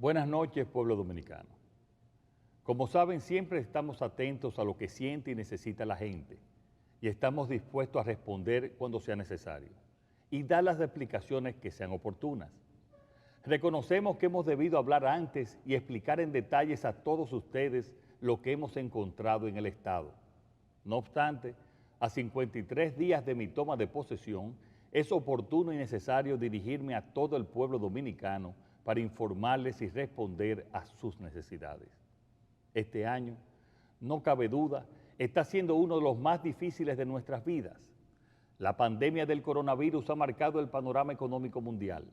Buenas noches, pueblo dominicano. Como saben, siempre estamos atentos a lo que siente y necesita la gente y estamos dispuestos a responder cuando sea necesario y dar las explicaciones que sean oportunas. Reconocemos que hemos debido hablar antes y explicar en detalles a todos ustedes lo que hemos encontrado en el Estado. No obstante, a 53 días de mi toma de posesión, es oportuno y necesario dirigirme a todo el pueblo dominicano para informarles y responder a sus necesidades. Este año, no cabe duda, está siendo uno de los más difíciles de nuestras vidas. La pandemia del coronavirus ha marcado el panorama económico mundial.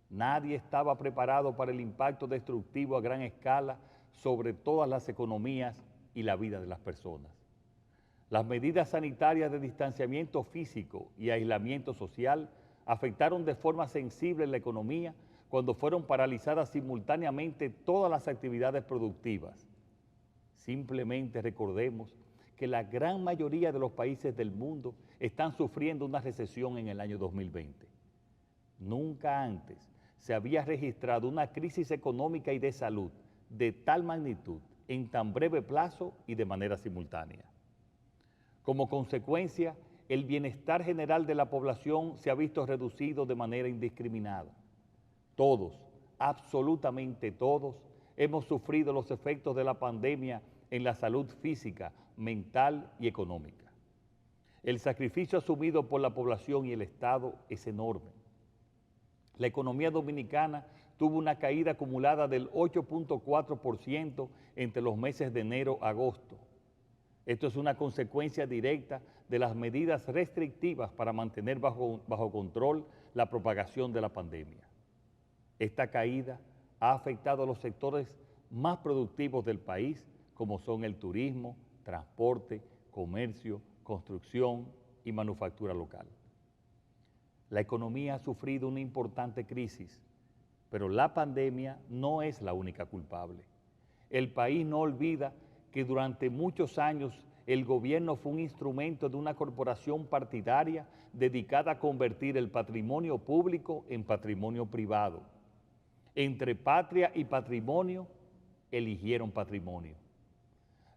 Nadie estaba preparado para el impacto destructivo a gran escala sobre todas las economías y la vida de las personas. Las medidas sanitarias de distanciamiento físico y aislamiento social afectaron de forma sensible la economía cuando fueron paralizadas simultáneamente todas las actividades productivas. Simplemente recordemos que la gran mayoría de los países del mundo están sufriendo una recesión en el año 2020. Nunca antes se había registrado una crisis económica y de salud de tal magnitud en tan breve plazo y de manera simultánea. Como consecuencia, el bienestar general de la población se ha visto reducido de manera indiscriminada. Todos, absolutamente todos, hemos sufrido los efectos de la pandemia en la salud física, mental y económica. El sacrificio asumido por la población y el Estado es enorme. La economía dominicana tuvo una caída acumulada del 8.4% entre los meses de enero a agosto. Esto es una consecuencia directa de las medidas restrictivas para mantener bajo control la propagación de la pandemia. Esta caída ha afectado a los sectores más productivos del país, como son el turismo, transporte, comercio, construcción y manufactura local. La economía ha sufrido una importante crisis, pero la pandemia no es la única culpable. El país no olvida que durante muchos años el gobierno fue un instrumento de una corporación partidaria dedicada a convertir el patrimonio público en patrimonio privado. Entre patria y patrimonio, eligieron patrimonio.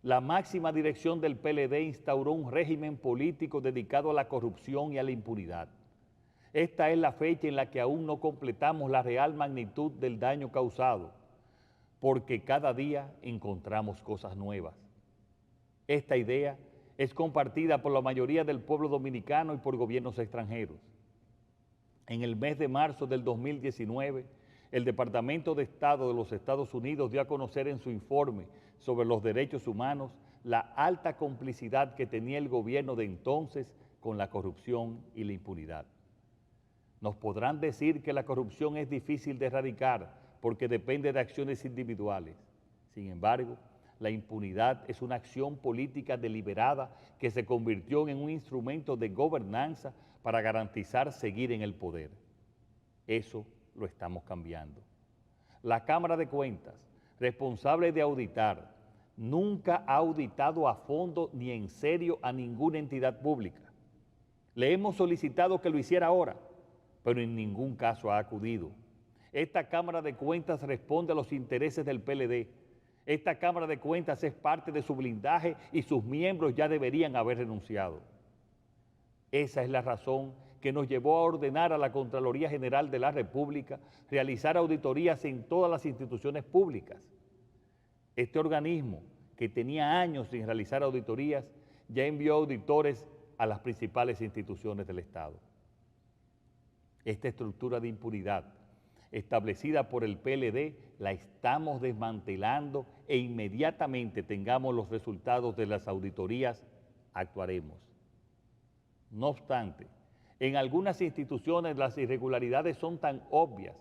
La máxima dirección del PLD instauró un régimen político dedicado a la corrupción y a la impunidad. Esta es la fecha en la que aún no completamos la real magnitud del daño causado, porque cada día encontramos cosas nuevas. Esta idea es compartida por la mayoría del pueblo dominicano y por gobiernos extranjeros. En el mes de marzo del 2019, el Departamento de Estado de los Estados Unidos dio a conocer en su informe sobre los derechos humanos la alta complicidad que tenía el gobierno de entonces con la corrupción y la impunidad. Nos podrán decir que la corrupción es difícil de erradicar porque depende de acciones individuales. Sin embargo, la impunidad es una acción política deliberada que se convirtió en un instrumento de gobernanza para garantizar seguir en el poder. Eso lo estamos cambiando. La Cámara de Cuentas, responsable de auditar, nunca ha auditado a fondo ni en serio a ninguna entidad pública. Le hemos solicitado que lo hiciera ahora, pero en ningún caso ha acudido. Esta Cámara de Cuentas responde a los intereses del PLD. Esta Cámara de Cuentas es parte de su blindaje y sus miembros ya deberían haber renunciado. Esa es la razón que nos llevó a ordenar a la Contraloría General de la República realizar auditorías en todas las instituciones públicas. Este organismo, que tenía años sin realizar auditorías, ya envió auditores a las principales instituciones del Estado. Esta estructura de impunidad establecida por el PLD la estamos desmantelando e inmediatamente tengamos los resultados de las auditorías, actuaremos. No obstante, en algunas instituciones las irregularidades son tan obvias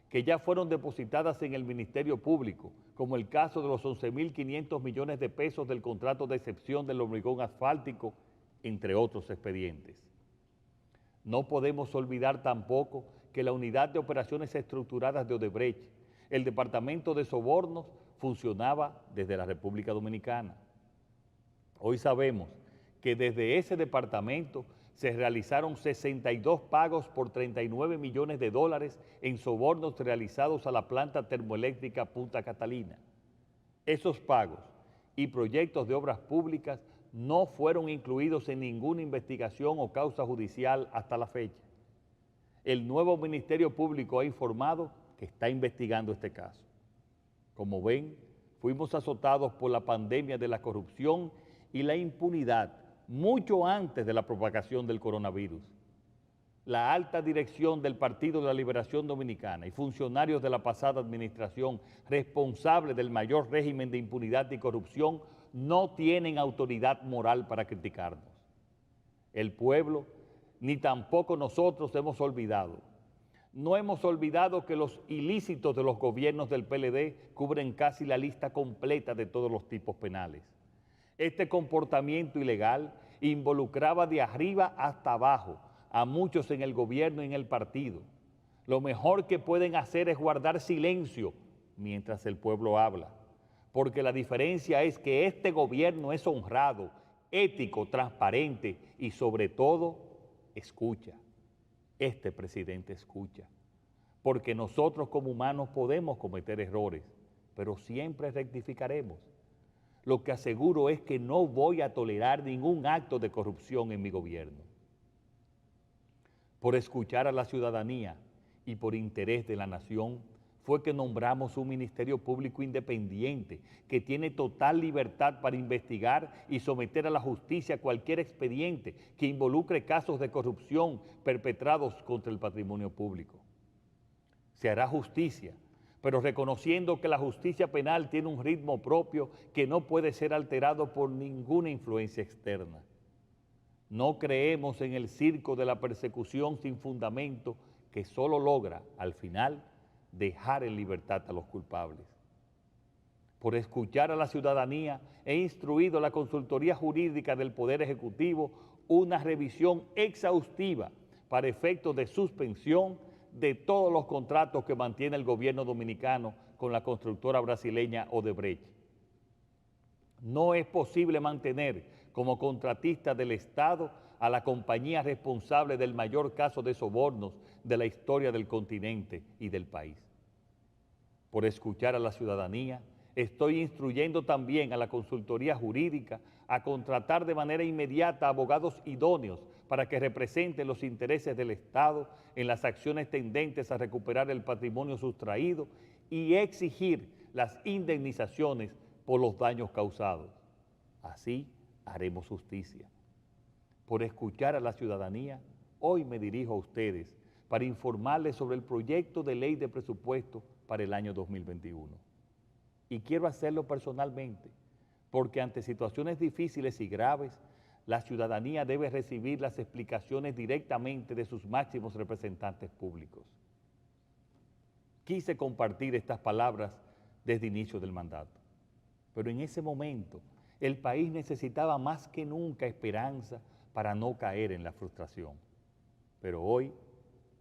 que ya fueron depositadas en el Ministerio Público, como el caso de los 11.500 millones de pesos del contrato de excepción del hormigón asfáltico, entre otros expedientes. No podemos olvidar tampoco que la Unidad de Operaciones Estructuradas de Odebrecht, el Departamento de Sobornos, funcionaba desde la República Dominicana. Hoy sabemos que desde ese departamento se realizaron 62 pagos por 39 millones de dólares en sobornos realizados a la planta termoeléctrica Punta Catalina. Esos pagos y proyectos de obras públicas no fueron incluidos en ninguna investigación o causa judicial hasta la fecha. El nuevo Ministerio Público ha informado que está investigando este caso. Como ven, fuimos azotados por la pandemia de la corrupción y la impunidad mucho antes de la propagación del coronavirus. La alta dirección del Partido de la Liberación Dominicana y funcionarios de la pasada administración responsables del mayor régimen de impunidad y corrupción no tienen autoridad moral para criticarnos. El pueblo, ni tampoco nosotros hemos olvidado. No hemos olvidado que los ilícitos de los gobiernos del PLD cubren casi la lista completa de todos los tipos penales. Este comportamiento ilegal involucraba de arriba hasta abajo a muchos en el gobierno y en el partido. Lo mejor que pueden hacer es guardar silencio mientras el pueblo habla, porque la diferencia es que este gobierno es honrado, ético, transparente y sobre todo escucha. Este presidente escucha, porque nosotros como humanos podemos cometer errores, pero siempre rectificaremos. Lo que aseguro es que no voy a tolerar ningún acto de corrupción en mi gobierno. Por escuchar a la ciudadanía y por interés de la nación, fue que nombramos un Ministerio Público independiente que tiene total libertad para investigar y someter a la justicia cualquier expediente que involucre casos de corrupción perpetrados contra el patrimonio público. Se hará justicia, pero reconociendo que la justicia penal tiene un ritmo propio que no puede ser alterado por ninguna influencia externa. No creemos en el circo de la persecución sin fundamento que solo logra, al final, dejar en libertad a los culpables. Por escuchar a la ciudadanía, he instruido a la Consultoría Jurídica del Poder Ejecutivo una revisión exhaustiva para efectos de suspensión de todos los contratos que mantiene el gobierno dominicano con la constructora brasileña Odebrecht. No es posible mantener como contratista del Estado a la compañía responsable del mayor caso de sobornos de la historia del continente y del país. Por escuchar a la ciudadanía, estoy instruyendo también a la Consultoría Jurídica a contratar de manera inmediata abogados idóneos para que representen los intereses del Estado en las acciones tendentes a recuperar el patrimonio sustraído y exigir las indemnizaciones por los daños causados. Así haremos justicia. Por escuchar a la ciudadanía, hoy me dirijo a ustedes para informarles sobre el proyecto de ley de presupuesto para el año 2021. Y quiero hacerlo personalmente, porque ante situaciones difíciles y graves, la ciudadanía debe recibir las explicaciones directamente de sus máximos representantes públicos. Quise compartir estas palabras desde el inicio del mandato, pero en ese momento el país necesitaba más que nunca esperanza para no caer en la frustración. Pero hoy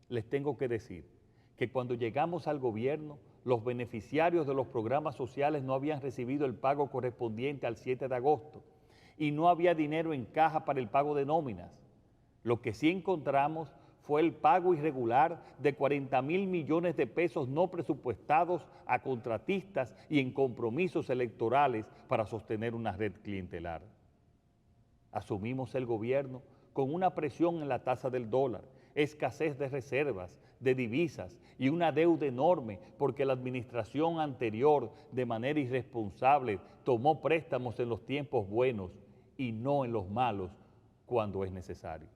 les tengo que decir que cuando llegamos al gobierno, los beneficiarios de los programas sociales no habían recibido el pago correspondiente al 7 de agosto y no había dinero en caja para el pago de nóminas. Lo que sí encontramos fue el pago irregular de 40,000 millones de pesos no presupuestados a contratistas y en compromisos electorales para sostener una red clientelar. Asumimos el gobierno con una presión en la tasa del dólar, escasez de reservas, de divisas y una deuda enorme porque la administración anterior de manera irresponsable tomó préstamos en los tiempos buenos y no en los malos cuando es necesario.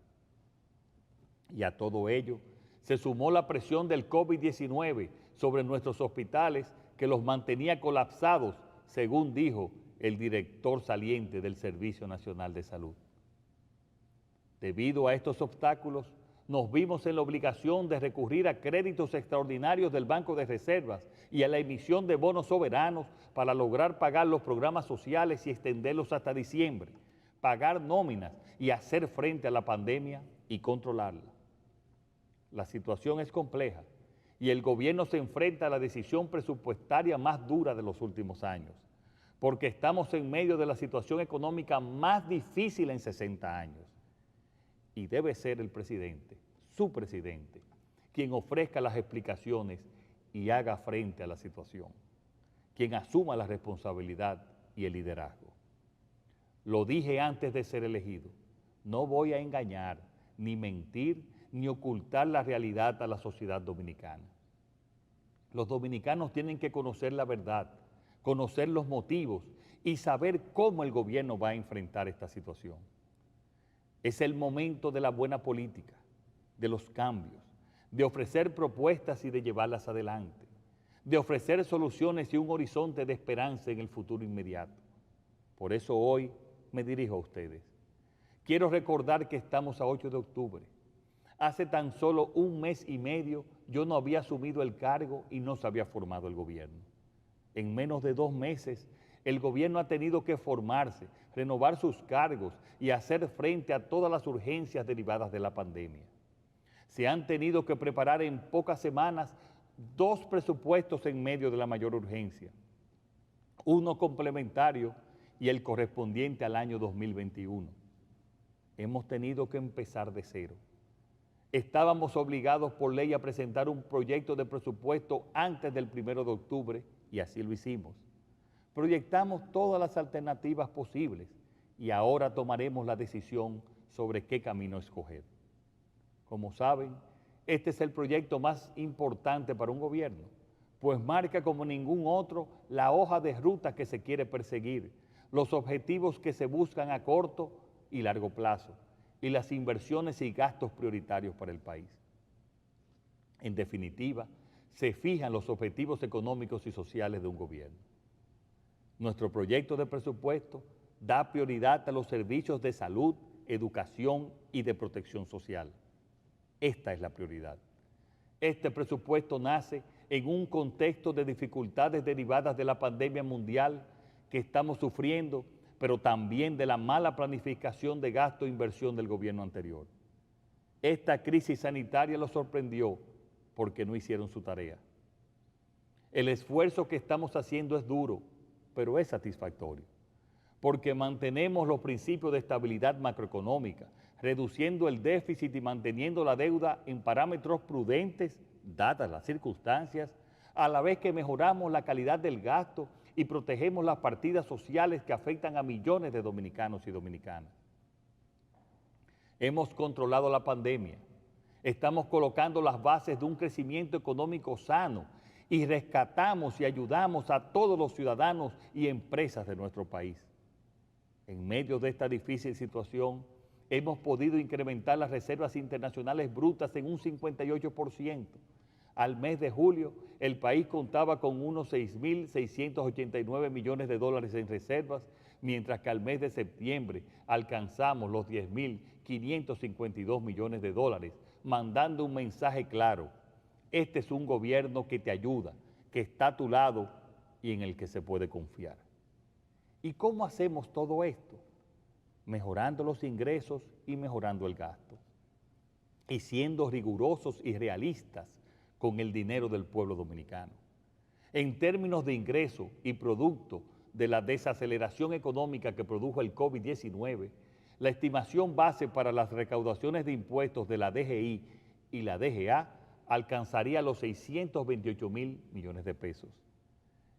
Y a todo ello se sumó la presión del COVID-19 sobre nuestros hospitales que los mantenía colapsados, según dijo el director saliente del Servicio Nacional de Salud. Debido a estos obstáculos, nos vimos en la obligación de recurrir a créditos extraordinarios del Banco de Reservas y a la emisión de bonos soberanos para lograr pagar los programas sociales y extenderlos hasta diciembre, pagar nóminas y hacer frente a la pandemia y controlarla. La situación es compleja y el gobierno se enfrenta a la decisión presupuestaria más dura de los últimos años, porque estamos en medio de la situación económica más difícil en 60 años. Y debe ser el presidente, su presidente, quien ofrezca las explicaciones y haga frente a la situación, quien asuma la responsabilidad y el liderazgo. Lo dije antes de ser elegido, no voy a engañar, ni mentir, ni ocultar la realidad a la sociedad dominicana. Los dominicanos tienen que conocer la verdad, conocer los motivos y saber cómo el gobierno va a enfrentar esta situación. Es el momento de la buena política, de los cambios, de ofrecer propuestas y de llevarlas adelante, de ofrecer soluciones y un horizonte de esperanza en el futuro inmediato. Por eso hoy me dirijo a ustedes. Quiero recordar que estamos a 8 de octubre. Hace tan solo un mes y medio yo no había asumido el cargo y no se había formado el gobierno. En menos de 2 meses, el gobierno ha tenido que formarse, renovar sus cargos y hacer frente a todas las urgencias derivadas de la pandemia. Se han tenido que preparar en pocas semanas 2 presupuestos en medio de la mayor urgencia, uno complementario y el correspondiente al año 2021. Hemos tenido que empezar de cero. Estábamos obligados por ley a presentar un proyecto de presupuesto antes del 1 de octubre y así lo hicimos. Proyectamos todas las alternativas posibles y ahora tomaremos la decisión sobre qué camino escoger. Como saben, este es el proyecto más importante para un gobierno, pues marca como ningún otro la hoja de ruta que se quiere perseguir, los objetivos que se buscan a corto y largo plazo, y las inversiones y gastos prioritarios para el país. En definitiva, se fijan los objetivos económicos y sociales de un gobierno. Nuestro proyecto de presupuesto da prioridad a los servicios de salud, educación y de protección social. Esta es la prioridad. Este presupuesto nace en un contexto de dificultades derivadas de la pandemia mundial que estamos sufriendo, pero también de la mala planificación de gasto e inversión del gobierno anterior. Esta crisis sanitaria los sorprendió porque no hicieron su tarea. El esfuerzo que estamos haciendo es duro, pero es satisfactorio, porque mantenemos los principios de estabilidad macroeconómica, reduciendo el déficit y manteniendo la deuda en parámetros prudentes, dadas las circunstancias, a la vez que mejoramos la calidad del gasto y protegemos las partidas sociales que afectan a millones de dominicanos y dominicanas. Hemos controlado la pandemia, estamos colocando las bases de un crecimiento económico sano y rescatamos y ayudamos a todos los ciudadanos y empresas de nuestro país. En medio de esta difícil situación, hemos podido incrementar las reservas internacionales brutas en un 58%. Al mes de julio, el país contaba con unos 6.689 millones de dólares en reservas, mientras que al mes de septiembre alcanzamos los 10.552 millones de dólares, mandando un mensaje claro: este es un gobierno que te ayuda, que está a tu lado y en el que se puede confiar. ¿Y cómo hacemos todo esto? Mejorando los ingresos y mejorando el gasto, y siendo rigurosos y realistas con el dinero del pueblo dominicano. En términos de ingreso y producto de la desaceleración económica que produjo el COVID-19, la estimación base para las recaudaciones de impuestos de la DGI y la DGA alcanzaría los 628.000 millones de pesos.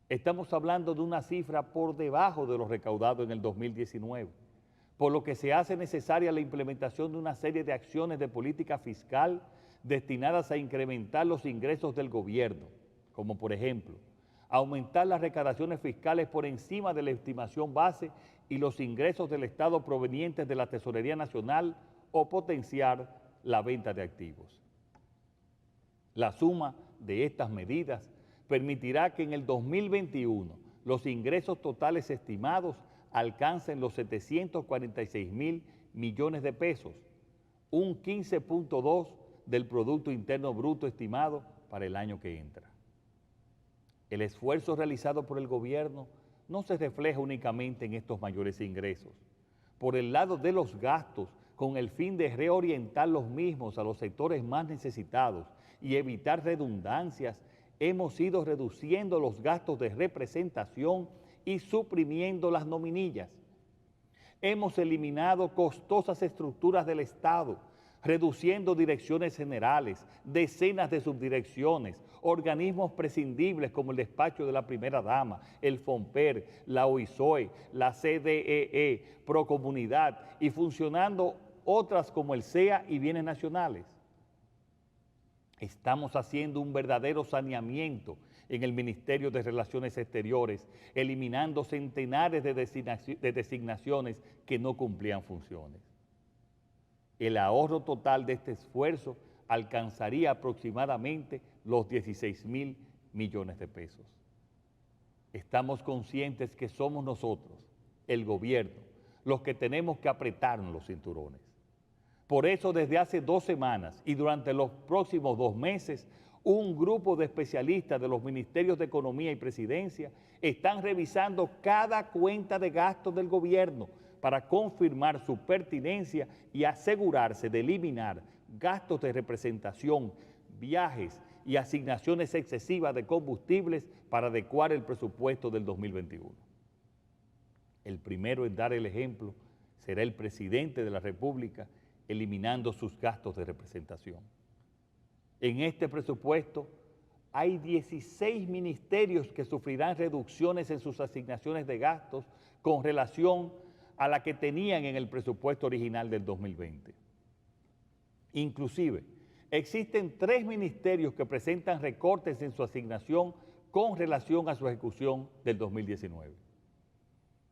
Estamos hablando de una cifra por debajo de lo recaudado en el 2019, por lo que se hace necesaria la implementación de una serie de acciones de política fiscal destinadas a incrementar los ingresos del gobierno, como por ejemplo, aumentar las recaudaciones fiscales por encima de la estimación base y los ingresos del Estado provenientes de la Tesorería Nacional o potenciar la venta de activos. La suma de estas medidas permitirá que en el 2021 los ingresos totales estimados alcancen los 746.000 millones de pesos, un 15.2% del Producto Interno Bruto estimado para el año que entra. El esfuerzo realizado por el gobierno no se refleja únicamente en estos mayores ingresos. Por el lado de los gastos, con el fin de reorientar los mismos a los sectores más necesitados y evitar redundancias, hemos ido reduciendo los gastos de representación y suprimiendo las nominillas. Hemos eliminado costosas estructuras del Estado, reduciendo direcciones generales, decenas de subdirecciones, organismos prescindibles como el despacho de la primera dama, el FONPER, la OISOE, la CDEE, Procomunidad y funcionando otras como el SEA y Bienes Nacionales. Estamos haciendo un verdadero saneamiento en el Ministerio de Relaciones Exteriores, eliminando centenares de designaciones que no cumplían funciones. El ahorro total de este esfuerzo alcanzaría aproximadamente los 16.000 millones de pesos. Estamos conscientes que somos nosotros, el gobierno, los que tenemos que apretarnos los cinturones. Por eso, desde hace 2 semanas y durante los próximos 2 meses, un grupo de especialistas de los Ministerios de Economía y Presidencia están revisando cada cuenta de gastos del gobierno para confirmar su pertinencia y asegurarse de eliminar gastos de representación, viajes y asignaciones excesivas de combustibles para adecuar el presupuesto del 2021. El primero en dar el ejemplo será el presidente de la República, eliminando sus gastos de representación. En este presupuesto hay 16 ministerios que sufrirán reducciones en sus asignaciones de gastos con relación a la que tenían en el presupuesto original del 2020. Inclusive, existen 3 ministerios que presentan recortes en su asignación con relación a su ejecución del 2019.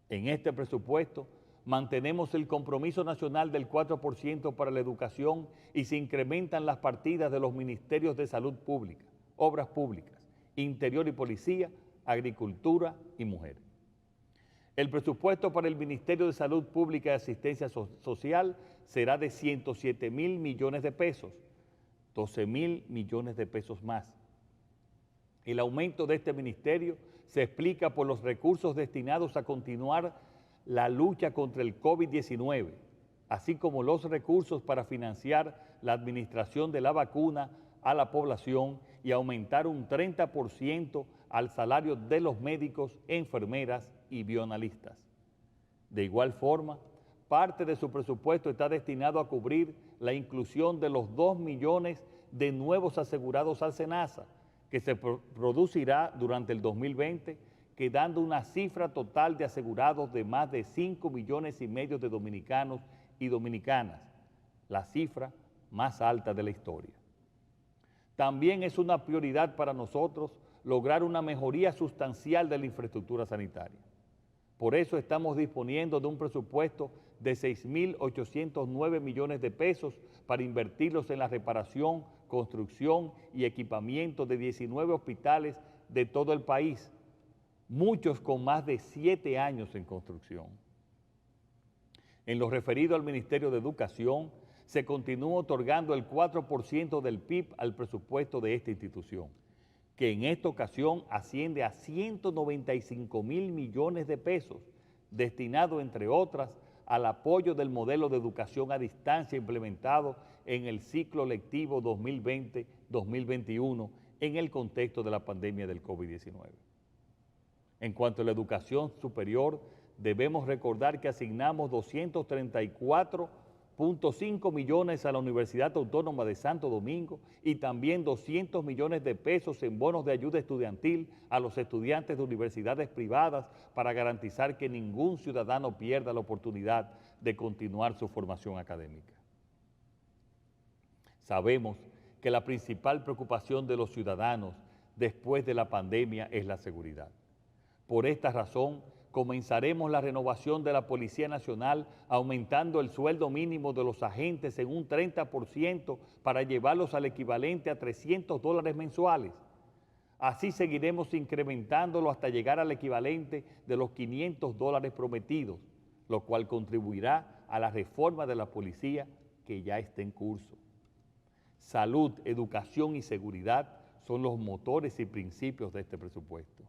En este presupuesto mantenemos el compromiso nacional del 4% para la educación y se incrementan las partidas de los ministerios de Salud Pública, Obras Públicas, Interior y Policía, Agricultura y Mujer. El presupuesto para el Ministerio de Salud Pública y Asistencia Social será de 107.000 millones de pesos, 12.000 millones de pesos más. El aumento de este ministerio se explica por los recursos destinados a continuar la lucha contra el COVID-19, así como los recursos para financiar la administración de la vacuna a la población y aumentar un 30% al salario de los médicos, enfermeras y bioanalistas. De igual forma, parte de su presupuesto está destinado a cubrir la inclusión de los 2 millones de nuevos asegurados al SENASA, que se producirá durante el 2020, quedando una cifra total de asegurados de más de 5,5 millones de dominicanos y dominicanas, la cifra más alta de la historia. También es una prioridad para nosotros lograr una mejoría sustancial de la infraestructura sanitaria. Por eso estamos disponiendo de un presupuesto de 6.809 millones de pesos para invertirlos en la reparación, construcción y equipamiento de 19 hospitales de todo el país, muchos con más de 7 años en construcción. En lo referido al Ministerio de Educación, se continúa otorgando el 4% del PIB al presupuesto de esta institución, que en esta ocasión asciende a 195.000 millones de pesos, destinado, entre otras, al apoyo del modelo de educación a distancia implementado en el ciclo lectivo 2020-2021 en el contexto de la pandemia del COVID-19. En cuanto a la educación superior, debemos recordar que asignamos 234.5 millones a la Universidad Autónoma de Santo Domingo y también 200 millones de pesos en bonos de ayuda estudiantil a los estudiantes de universidades privadas para garantizar que ningún ciudadano pierda la oportunidad de continuar su formación académica. Sabemos que la principal preocupación de los ciudadanos después de la pandemia es la seguridad. Por esta razón, comenzaremos la renovación de la Policía Nacional aumentando el sueldo mínimo de los agentes en un 30% para llevarlos al equivalente a $300 mensuales. Así seguiremos incrementándolo hasta llegar al equivalente de los $500 prometidos, lo cual contribuirá a la reforma de la policía que ya está en curso. Salud, educación y seguridad son los motores y principios de este presupuesto.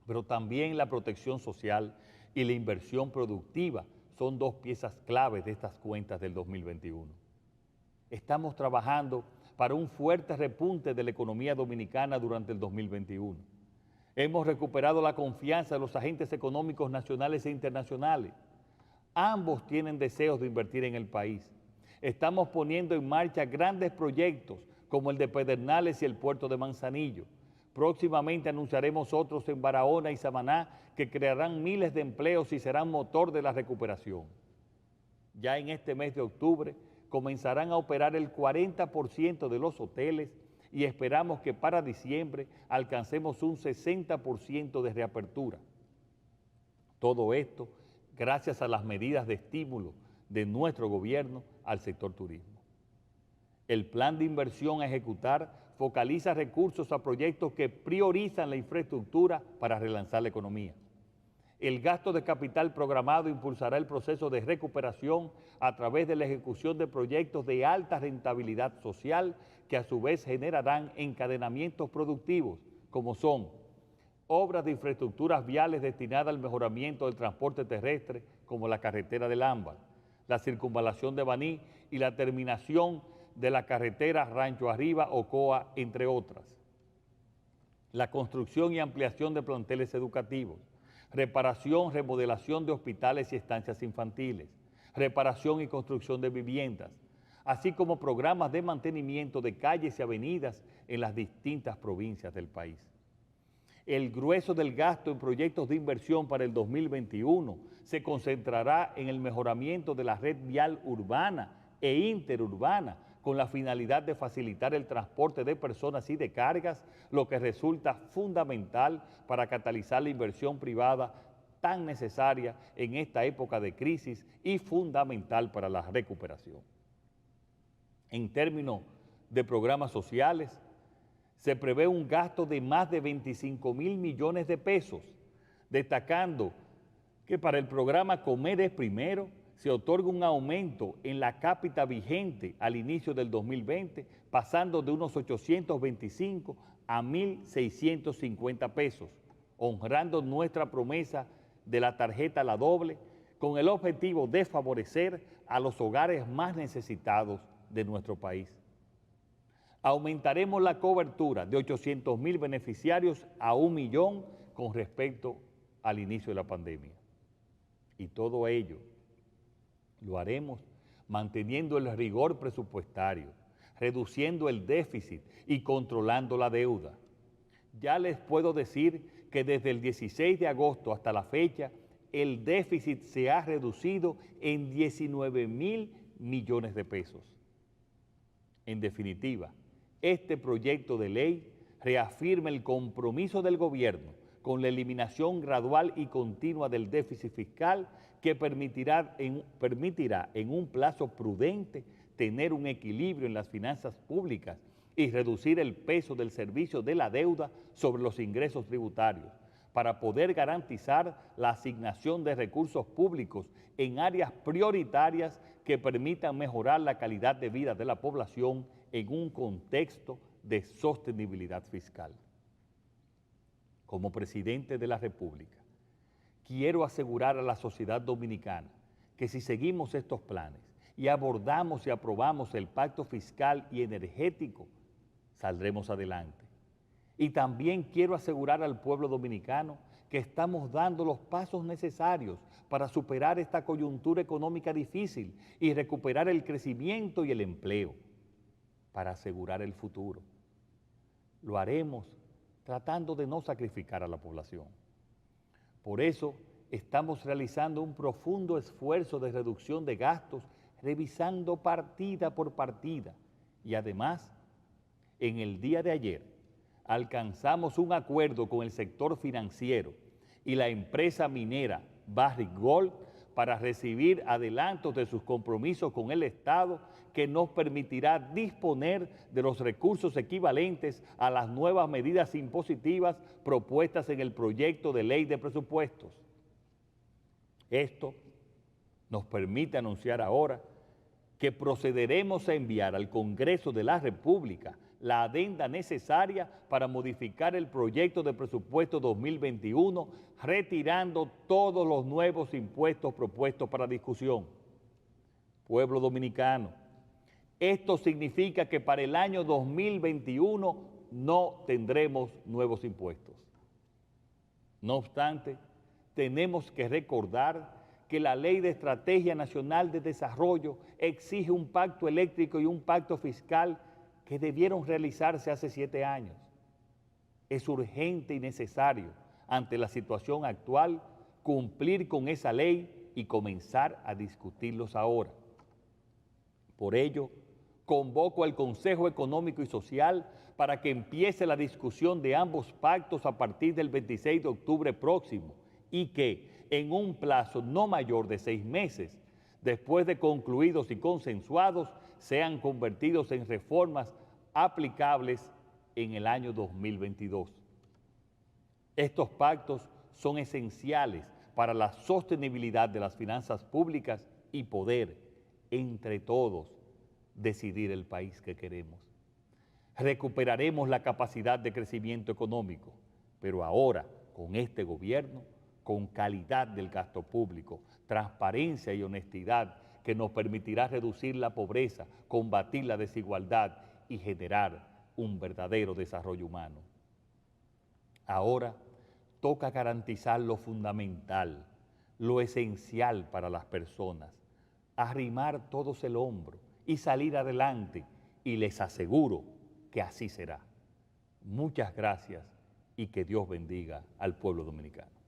Pero también la protección social y la inversión productiva son 2 piezas claves de estas cuentas del 2021. Estamos trabajando para un fuerte repunte de la economía dominicana durante el 2021. Hemos recuperado la confianza de los agentes económicos nacionales e internacionales. Ambos tienen deseos de invertir en el país. Estamos poniendo en marcha grandes proyectos como el de Pedernales y el puerto de Manzanillo. Próximamente anunciaremos otros en Barahona y Samaná que crearán miles de empleos y serán motor de la recuperación. Ya en este mes de octubre comenzarán a operar el 40% de los hoteles y esperamos que para diciembre alcancemos un 60% de reapertura. Todo esto gracias a las medidas de estímulo de nuestro gobierno al sector turismo. El plan de inversión a ejecutar focaliza recursos a proyectos que priorizan la infraestructura para relanzar la economía. El gasto de capital programado impulsará el proceso de recuperación a través de la ejecución de proyectos de alta rentabilidad social que a su vez generarán encadenamientos productivos, como son obras de infraestructuras viales destinadas al mejoramiento del transporte terrestre, como la carretera del Ámbar, la circunvalación de Baní y la terminación de la carretera Rancho Arriba, Ocoa, entre otras. La construcción y ampliación de planteles educativos, reparación, remodelación de hospitales y estancias infantiles, reparación y construcción de viviendas, así como programas de mantenimiento de calles y avenidas en las distintas provincias del país. El grueso del gasto en proyectos de inversión para el 2021 se concentrará en el mejoramiento de la red vial urbana e interurbana con la finalidad de facilitar el transporte de personas y de cargas, lo que resulta fundamental para catalizar la inversión privada tan necesaria en esta época de crisis y fundamental para la recuperación. En términos de programas sociales, se prevé un gasto de más de 25.000 millones de pesos, destacando que para el programa Comer es Primero se otorga un aumento en la cápita vigente al inicio del 2020, pasando de unos 825 a 1.650 pesos, honrando nuestra promesa de la tarjeta La Doble, con el objetivo de favorecer a los hogares más necesitados de nuestro país. Aumentaremos la cobertura de 800.000 beneficiarios a 1 millón con respecto al inicio de la pandemia. Y todo ello lo haremos manteniendo el rigor presupuestario, reduciendo el déficit y controlando la deuda. Ya les puedo decir que desde el 16 de agosto hasta la fecha, el déficit se ha reducido en 19.000 millones de pesos. En definitiva, este proyecto de ley reafirma el compromiso del gobierno con la eliminación gradual y continua del déficit fiscal que permitirá en un plazo prudente tener un equilibrio en las finanzas públicas y reducir el peso del servicio de la deuda sobre los ingresos tributarios para poder garantizar la asignación de recursos públicos en áreas prioritarias que permitan mejorar la calidad de vida de la población en un contexto de sostenibilidad fiscal. Como presidente de la República, quiero asegurar a la sociedad dominicana que si seguimos estos planes y abordamos y aprobamos el pacto fiscal y energético, saldremos adelante. Y también quiero asegurar al pueblo dominicano que estamos dando los pasos necesarios para superar esta coyuntura económica difícil y recuperar el crecimiento y el empleo, para asegurar el futuro. Lo haremos tratando de no sacrificar a la población. Por eso, estamos realizando un profundo esfuerzo de reducción de gastos, revisando partida por partida. Y además, en el día de ayer, alcanzamos un acuerdo con el sector financiero y la empresa minera Barrick Gold para recibir adelantos de sus compromisos con el Estado que nos permitirá disponer de los recursos equivalentes a las nuevas medidas impositivas propuestas en el proyecto de ley de presupuestos. Esto nos permite anunciar ahora que procederemos a enviar al Congreso de la República la adenda necesaria para modificar el proyecto de presupuesto 2021, retirando todos los nuevos impuestos propuestos para discusión. Pueblo dominicano, esto significa que para el año 2021 no tendremos nuevos impuestos. No obstante, tenemos que recordar que la Ley de Estrategia Nacional de Desarrollo exige un pacto eléctrico y un pacto fiscal que debieron realizarse hace 7 años. Es urgente y necesario, ante la situación actual, cumplir con esa ley y comenzar a discutirlos ahora. Por ello, convoco al Consejo Económico y Social para que empiece la discusión de ambos pactos a partir del 26 de octubre próximo y que, en un plazo no mayor de 6 meses, después de concluidos y consensuados, sean convertidos en reformas aplicables en el año 2022. Estos pactos son esenciales para la sostenibilidad de las finanzas públicas y poder, entre todos, decidir el país que queremos. Recuperaremos la capacidad de crecimiento económico, pero ahora, con este gobierno, con calidad del gasto público, transparencia y honestidad que nos permitirá reducir la pobreza, combatir la desigualdad y generar un verdadero desarrollo humano. Ahora toca garantizar lo fundamental, lo esencial para las personas, arrimar todos el hombro y salir adelante, y les aseguro que así será. Muchas gracias y que Dios bendiga al pueblo dominicano.